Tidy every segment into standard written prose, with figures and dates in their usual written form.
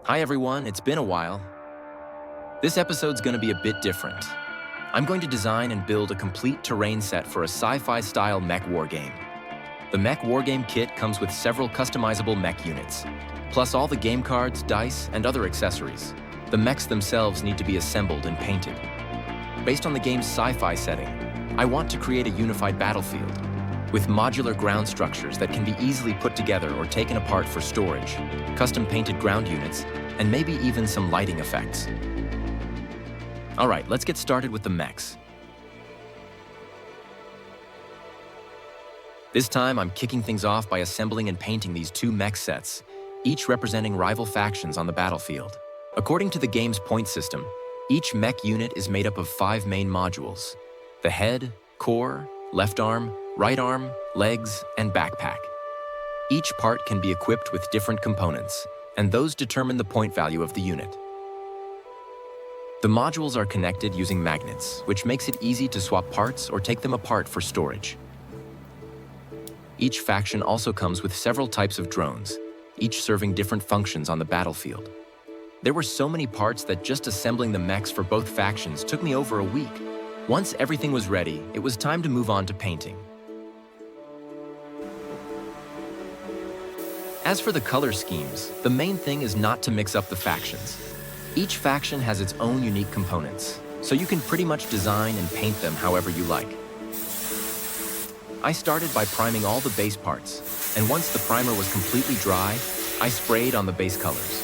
Hi everyone, it's been a while. This episode's going to be a bit different. I'm going to design and build a complete terrain set for a sci-fi style mech wargame. The mech wargame kit comes with several customizable mech units, plus all the game cards, dice, and other accessories. The mechs themselves need to be assembled and painted. Based on the game's sci-fi setting, I want to create a unified battlefield with modular ground structures that can be easily put together or taken apart for storage, custom painted ground units, and maybe even some lighting effects. All right, let's get started with the mechs. This time, I'm kicking things off by assembling and painting these two mech sets, each representing rival factions on the battlefield. According to the game's point system, each mech unit is made up of 5 main modules: the head, core, left arm, right arm, legs, and backpack. Each part can be equipped with different components, and those determine the point value of the unit. The modules are connected using magnets, which makes it easy to swap parts or take them apart for storage. Each faction also comes with several types of drones, each serving different functions on the battlefield. There were so many parts that just assembling the mechs for both factions took me over a week. Once everything was ready, it was time to move on to painting. As for the color schemes, the main thing is not to mix up the factions. Each faction has its own unique components, so you can pretty much design and paint them however you like. I started by priming all the base parts, and once the primer was completely dry, I sprayed on the base colors.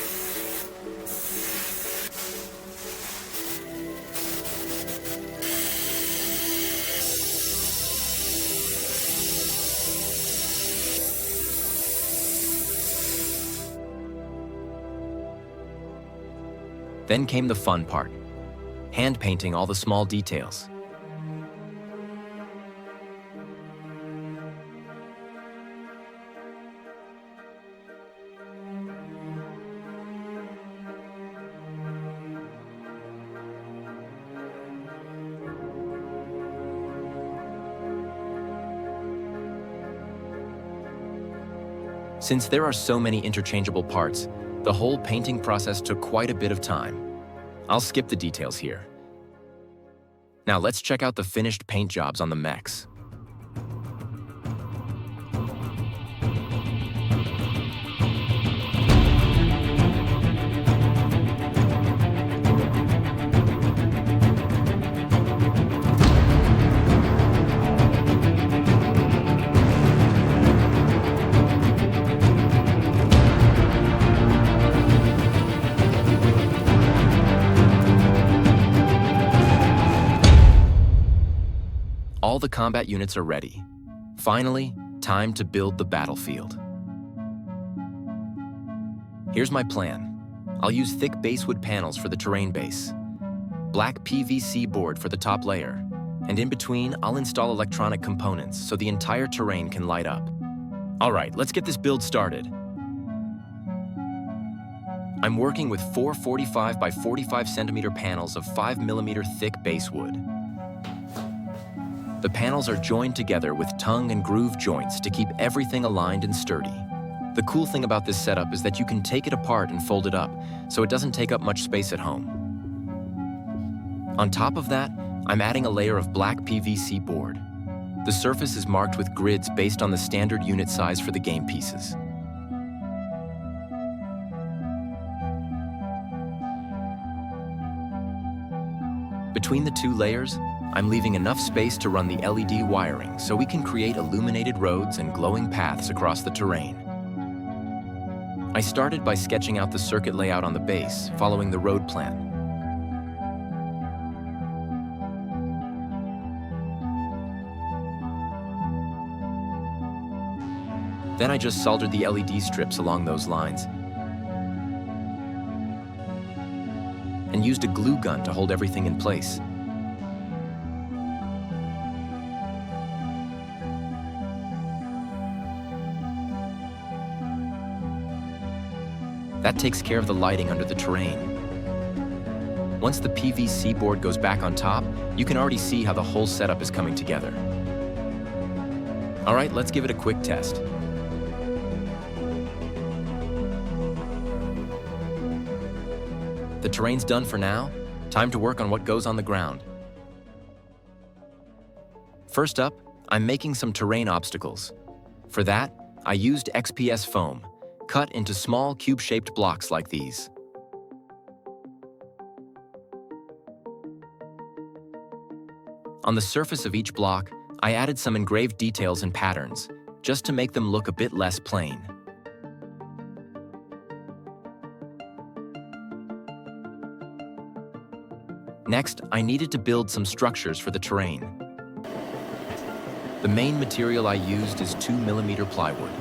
Then came the fun part, hand painting all the small details. Since there are so many interchangeable parts, the whole painting process took quite a bit of time. I'll skip the details here. Now let's check out the finished paint jobs on the mechs. All the combat units are ready. Finally, time to build the battlefield. Here's my plan. I'll use thick basswood panels for the terrain base, black PVC board for the top layer, and in between, I'll install electronic components so the entire terrain can light up. All right, let's get this build started. I'm working with 4 45 by 45 centimeter panels of 5mm thick basswood. The panels are joined together with tongue and groove joints to keep everything aligned and sturdy. The cool thing about this setup is that you can take it apart and fold it up, so it doesn't take up much space at home. On top of that, I'm adding a layer of black PVC board. The surface is marked with grids based on the standard unit size for the game pieces. Between the 2 layers, I'm leaving enough space to run the LED wiring so we can create illuminated roads and glowing paths across the terrain. I started by sketching out the circuit layout on the base, following the road plan. Then I just soldered the LED strips along those lines. and used a glue gun to hold everything in place. That takes care of the lighting under the terrain. Once the PVC board goes back on top, you can already see how the whole setup is coming together. All right, let's give it a quick test. The terrain's done for now. Time to work on what goes on the ground. First up, I'm making some terrain obstacles. For that, I used XPS foam, cut into small cube-shaped blocks like these. On the surface of each block, I added some engraved details and patterns, just to make them look a bit less plain. Next, I needed to build some structures for the terrain. The main material I used is 2mm plywood.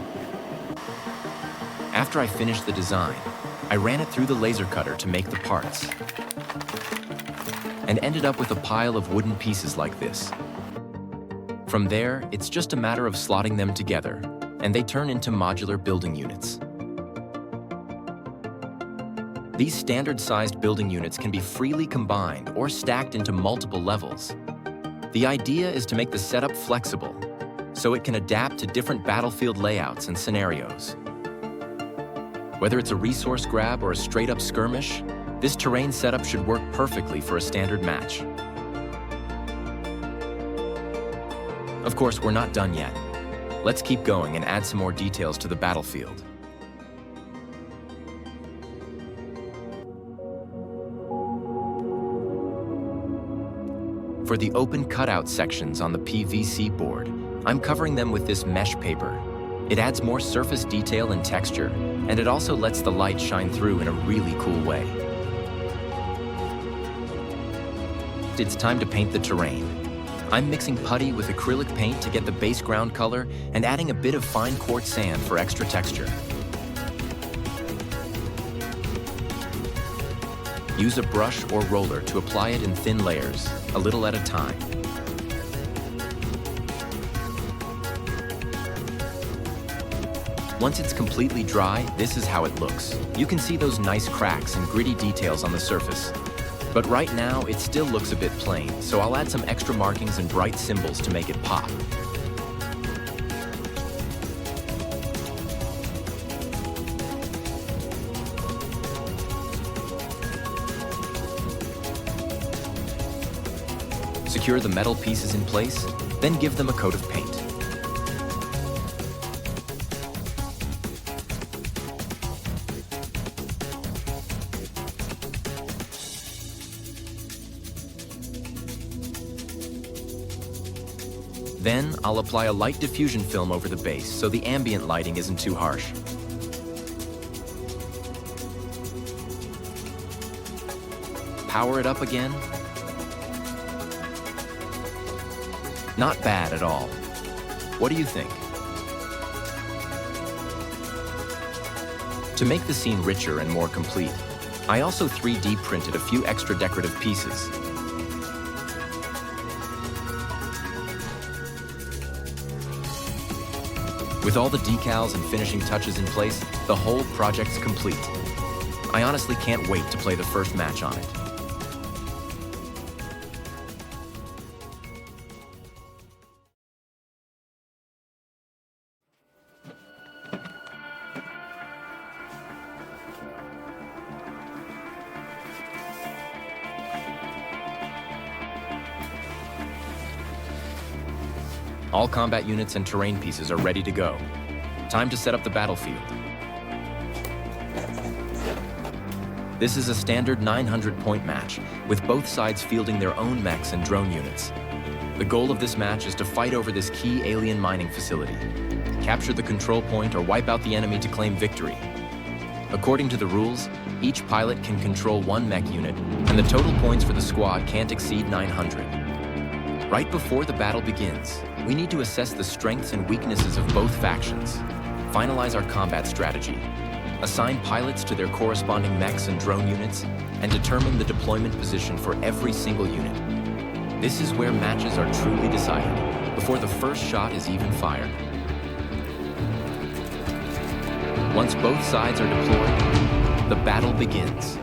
After I finished the design, I ran it through the laser cutter to make the parts, and ended up with a pile of wooden pieces like this. From there, it's just a matter of slotting them together, and they turn into modular building units. These standard-sized building units can be freely combined or stacked into multiple levels. The idea is to make the setup flexible, so it can adapt to different battlefield layouts and scenarios. Whether it's a resource grab or a straight-up skirmish, this terrain setup should work perfectly for a standard match. Of course, we're not done yet. Let's keep going and add some more details to the battlefield. For the open cutout sections on the PVC board, I'm covering them with this mesh paper. It adds more surface detail and texture, and it also lets the light shine through in a really cool way. It's time to paint the terrain. I'm mixing putty with acrylic paint to get the base ground color and adding a bit of fine quartz sand for extra texture. Use a brush or roller to apply it in thin layers, a little at a time. Once it's completely dry, this is how it looks. You can see those nice cracks and gritty details on the surface. But right now, it still looks a bit plain, so I'll add some extra markings and bright symbols to make it pop. Secure the metal pieces in place, then give them a coat of paint. Then, I'll apply a light diffusion film over the base so the ambient lighting isn't too harsh. Power it up again. Not bad at all. What do you think? To make the scene richer and more complete, I also 3D printed a few extra decorative pieces. With all the decals and finishing touches in place, the whole project's complete. I honestly can't wait to play the first match on it. All combat units and terrain pieces are ready to go. Time to set up the battlefield. This is a standard 900-point match, with both sides fielding their own mechs and drone units. The goal of this match is to fight over this key alien mining facility, capture the control point, or wipe out the enemy to claim victory. According to the rules, each pilot can control one mech unit, and the total points for the squad can't exceed 900. Right before the battle begins, we need to assess the strengths and weaknesses of both factions, finalize our combat strategy, assign pilots to their corresponding mechs and drone units, and determine the deployment position for every single unit. This is where matches are truly decided, before the first shot is even fired. Once both sides are deployed, the battle begins.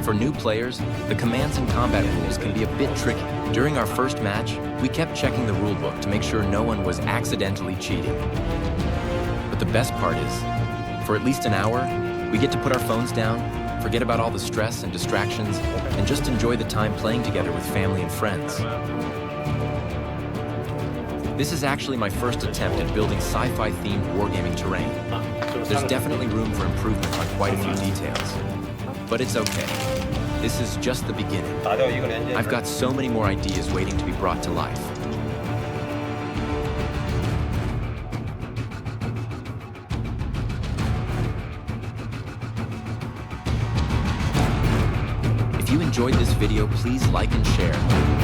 For new players, the commands and combat rules can be a bit tricky. During our first match, we kept checking the rulebook to make sure no one was accidentally cheating. But the best part is, for at least an hour, we get to put our phones down, forget about all the stress and distractions, and just enjoy the time playing together with family and friends. This is actually my first attempt at building sci-fi themed wargaming terrain. There's definitely room for improvement on quite a few details. But it's okay. This is just the beginning. I've got so many more ideas waiting to be brought to life. If you enjoyed this video, please like and share.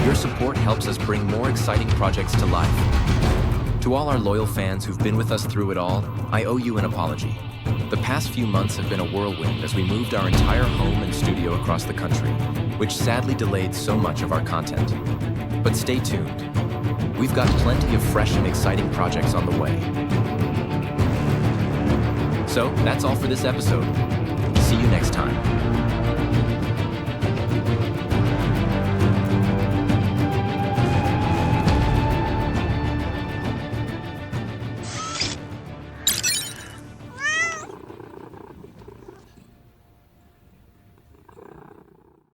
Your support helps us bring more exciting projects to life. To all our loyal fans who've been with us through it all, I owe you an apology. The past few months have been a whirlwind as we moved our entire home and studio across the country, which sadly delayed so much of our content. But stay tuned. We've got plenty of fresh and exciting projects on the way. So, that's all for this episode. See you next time.